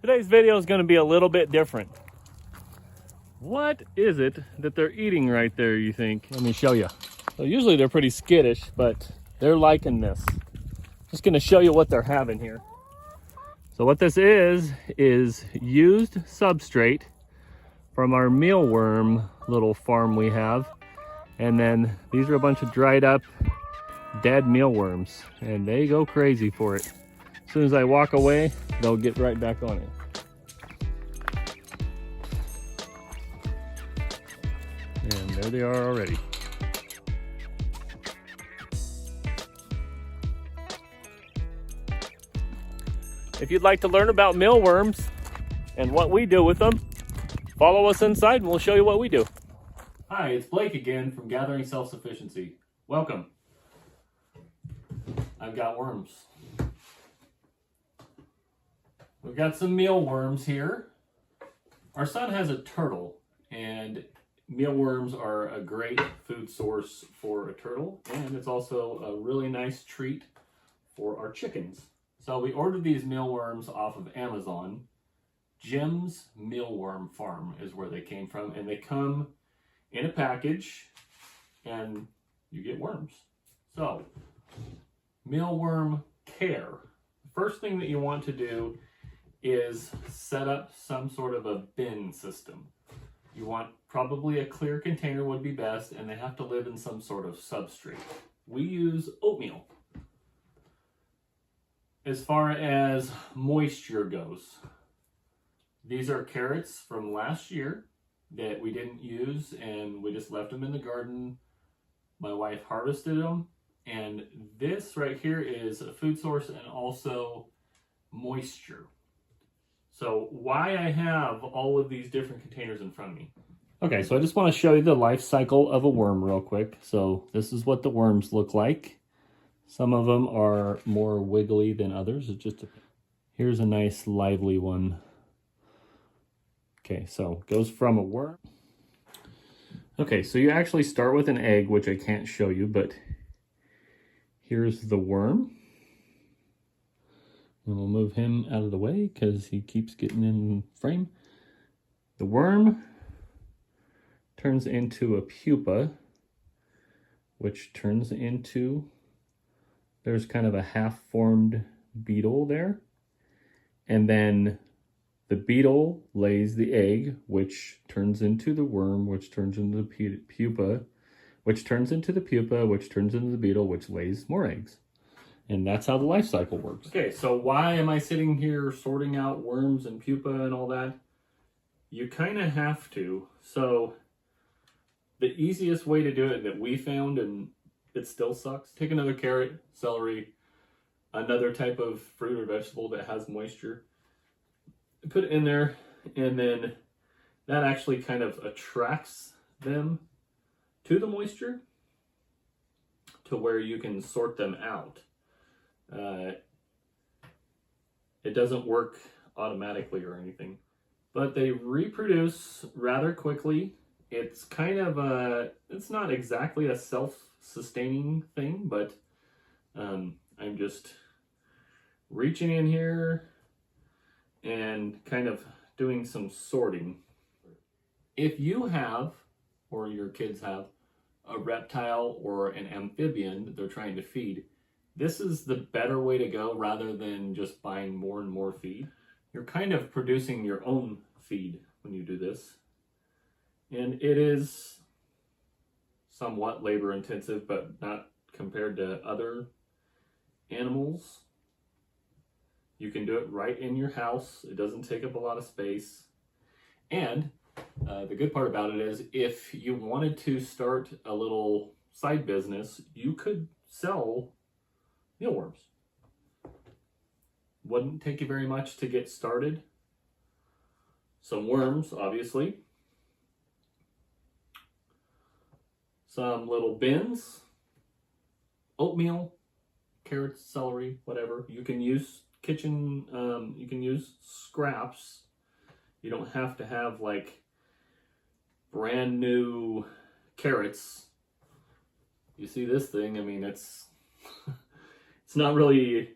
Today's video is going to be a little bit different. What is it that they're eating right there, you think? Let me show you. So usually they're pretty skittish, but they're liking this. Just going to show you what they're having here. So what this is used substrate from our mealworm little farm we have. And then these are a bunch of dried up dead mealworms, and they go crazy for it. As soon as I walk away, they'll get right back on it. And there they are already. If you'd like to learn about mealworms and what we do with them, follow us inside and we'll show you what we do. Hi, it's Blake again from Gathering Self-Sufficiency. Welcome. I've got worms. We've got some mealworms here. Our son has a turtle, and mealworms are a great food source for a turtle, and it's also a really nice treat for our chickens. So we ordered these mealworms off of Amazon. Jim's Mealworm Farm is where they came from, and they come in a package and you get worms. So, mealworm care. The first thing that you want to do is set up some sort of a bin system. You want probably a clear container would be best, and they have to live in some sort of substrate. We use oatmeal. As far as moisture goes, these are carrots from last year that we didn't use, and we just left them in the garden. My wife harvested them, and this right here is a food source and also moisture. So why I have all of these different containers in front of me. Okay, so I just want to show you the life cycle of a worm real quick. So this is what the worms look like. Some of them are more wiggly than others. Here's a nice lively one. Okay, so goes from a worm. Okay, so you actually start with an egg, which I can't show you, but here's the worm. And we'll move him out of the way because he keeps getting in frame. The worm turns into a pupa, which turns into, there's kind of a half-formed beetle there. And then the beetle lays the egg, which turns into the worm, which turns into the pupa, which turns into the pupa, which turns into the beetle, which lays more eggs. And that's how the life cycle works. Okay, so why am I sitting here sorting out worms and pupa and all that? You kind of have to. So the easiest way to do it that we found, and it still sucks, take another carrot, celery, another type of fruit or vegetable that has moisture, put it in there, and then that actually kind of attracts them to the moisture to where you can sort them out. It doesn't work automatically or anything, but they reproduce rather quickly. It's kind of it's not exactly a self-sustaining thing, but I'm just reaching in here and kind of doing some sorting. If you have, or your kids have, a reptile or an amphibian that they're trying to feed, this is the better way to go rather than just buying more and more feed. You're kind of producing your own feed when you do this. And it is somewhat labor intensive, but not compared to other animals. You can do it right in your house. It doesn't take up a lot of space. And the good part about it is if you wanted to start a little side business, you could sell mealworms. Wouldn't take you very much to get started. Some worms, obviously. Some little bins. Oatmeal, carrots, celery, whatever. You can use kitchen, you can use scraps. You don't have to have like brand new carrots. You see this thing, I mean, it's it's not really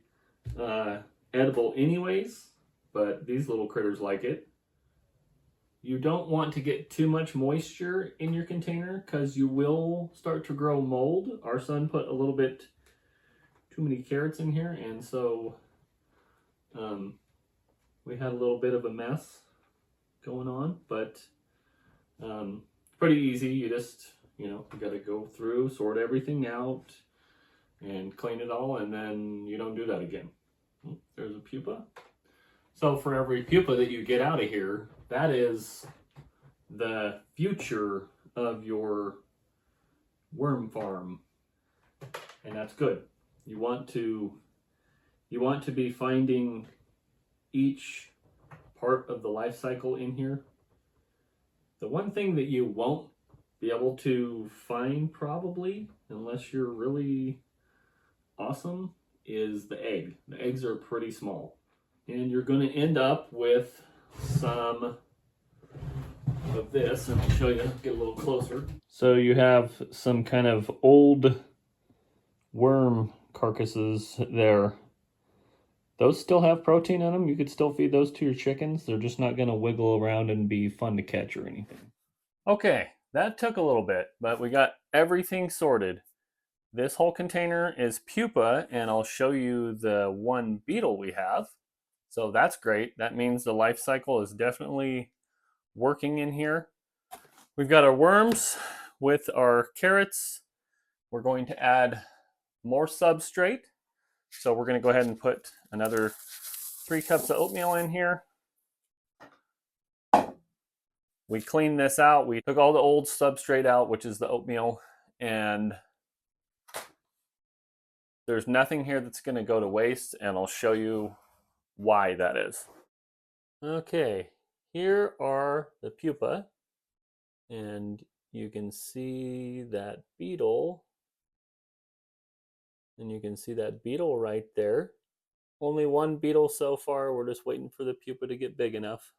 edible anyways, but these little critters like it. You don't want to get too much moisture in your container because you will start to grow mold. Our son put a little bit too many carrots in here, and so we had a little bit of a mess going on, but pretty easy. You just, you got to go through, sort everything out, and clean it all, and then you don't do that again. There's a pupa. So for every pupa that you get out of here, that is the future of your worm farm, and that's good. You want to be finding each part of the life cycle in here. The one thing that you won't be able to find probably, unless you're really awesome, is the egg. The eggs are pretty small. And you're going to end up with some of this, and I'll show you, get a little closer. So you have some kind of old worm carcasses there. Those still have protein in them. You could still feed those to your chickens. They're just not going to wiggle around and be fun to catch or anything. Okay, that took a little bit, but we got everything sorted. This whole container is pupa, and I'll show you the one beetle we have. So that's great. That means the life cycle is definitely working in here. We've got our worms with our carrots. We're going to add more substrate. So we're going to go ahead and put another 3 cups of oatmeal in here. We cleaned this out. We took all the old substrate out, which is the oatmeal, and there's nothing here that's going to go to waste, and I'll show you why that is. Okay, here are the pupa, and you can see that beetle, and you can see that beetle right there. Only one beetle so far. We're just waiting for the pupa to get big enough.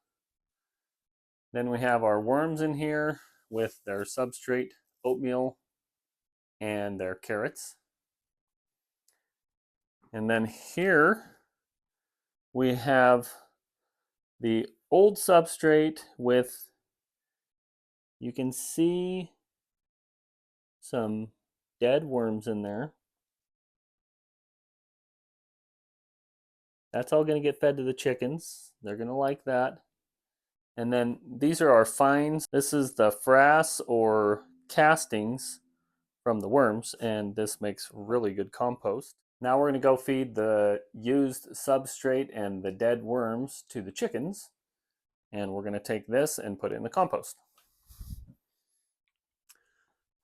Then we have our worms in here with their substrate, oatmeal, and their carrots. And then here we have the old substrate with, you can see some dead worms in there. That's all going to get fed to the chickens. They're going to like that. And then these are our fines. This is the frass or castings from the worms, and this makes really good compost. Now we're going to go feed the used substrate and the dead worms to the chickens, and we're going to take this and put it in the compost.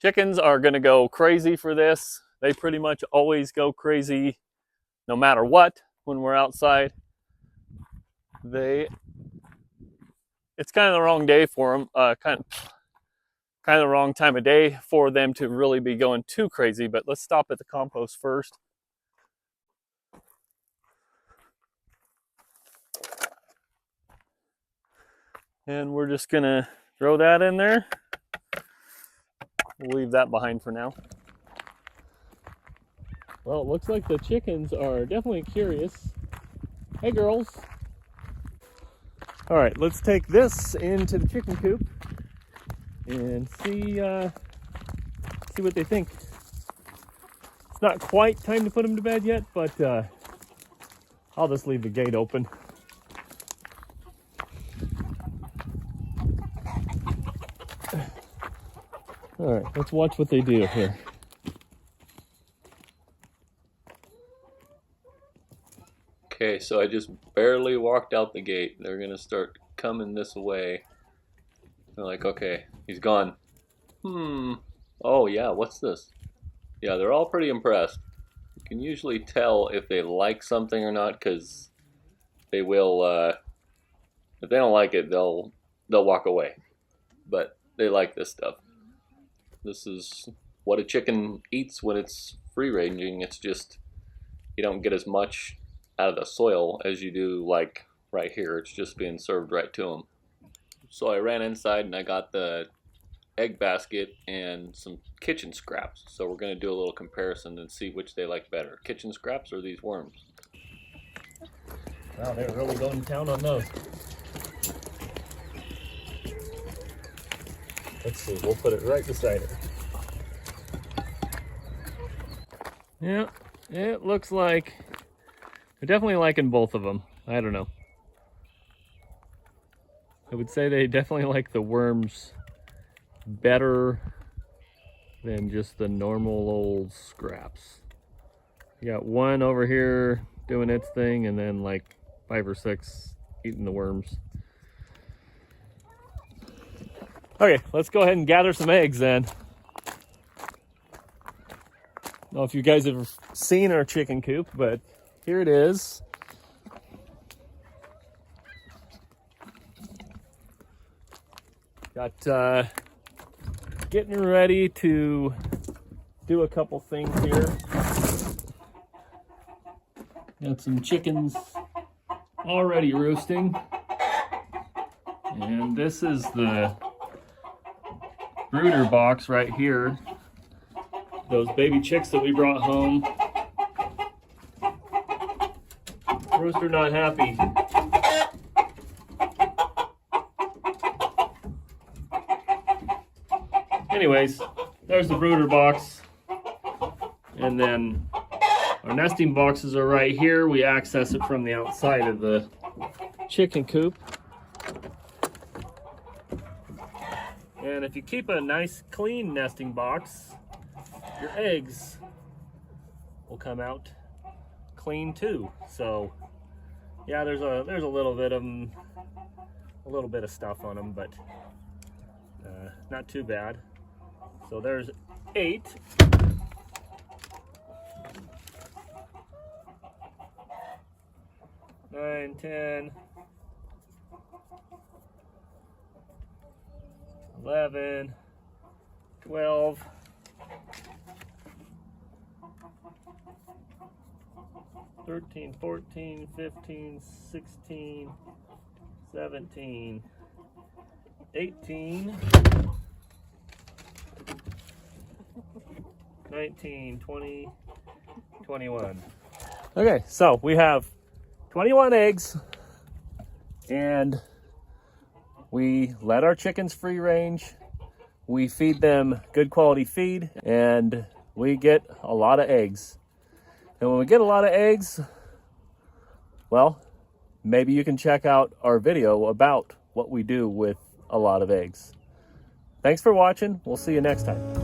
Chickens are going to go crazy for this. They pretty much always go crazy no matter what when we're outside. It's kind of the wrong day for them, kind of the wrong time of day for them to really be going too crazy, but let's stop at the compost first. And we're just gonna throw that in there. We'll leave that behind for now. Well, it looks like the chickens are definitely curious. Hey girls. All right, let's take this into the chicken coop and see what they think. It's not quite time to put them to bed yet, but I'll just leave the gate open. All right, let's watch what they do here. Okay, so I just barely walked out the gate. They're gonna start coming this way. They're like, okay, he's gone. Oh yeah, what's this? Yeah, they're all pretty impressed. You can usually tell if they like something or not, because they will, if they don't like it, they'll walk away. But they like this stuff. This is what a chicken eats when it's free ranging. It's just, you don't get as much out of the soil as you do like right here. It's just being served right to them. So I ran inside and I got the egg basket and some kitchen scraps. So we're going to do a little comparison and see which they like better, kitchen scraps or these worms. Wow, they're really going to town on those. Let's see, we'll put it right beside her. Yeah, it looks like they're definitely liking both of them. I don't know. I would say they definitely like the worms better than just the normal old scraps. You got one over here doing its thing, and then like 5 or 6 eating the worms. Okay, let's go ahead and gather some eggs then. I don't know if you guys have seen our chicken coop, but here it is. Got getting ready to do a couple things here. Got some chickens already roosting. And this is the brooder box right here. Those baby chicks that we brought home. Rooster not happy. Anyways, there's the brooder box. And then our nesting boxes are right here. We access it from the outside of the chicken coop. And if you keep a nice clean nesting box, your eggs will come out clean too. So yeah, there's a little bit of them, a little bit of stuff on them, but not too bad. So there's 8. 9, 10, 11, 12, 13, 14, 15, 16, 17, 18, 19, 20, 21. Okay, so we have 21 eggs, and we let our chickens free range. We feed them good quality feed, and we get a lot of eggs. And when we get a lot of eggs, well, maybe you can check out our video about what we do with a lot of eggs. Thanks for watching. We'll see you next time.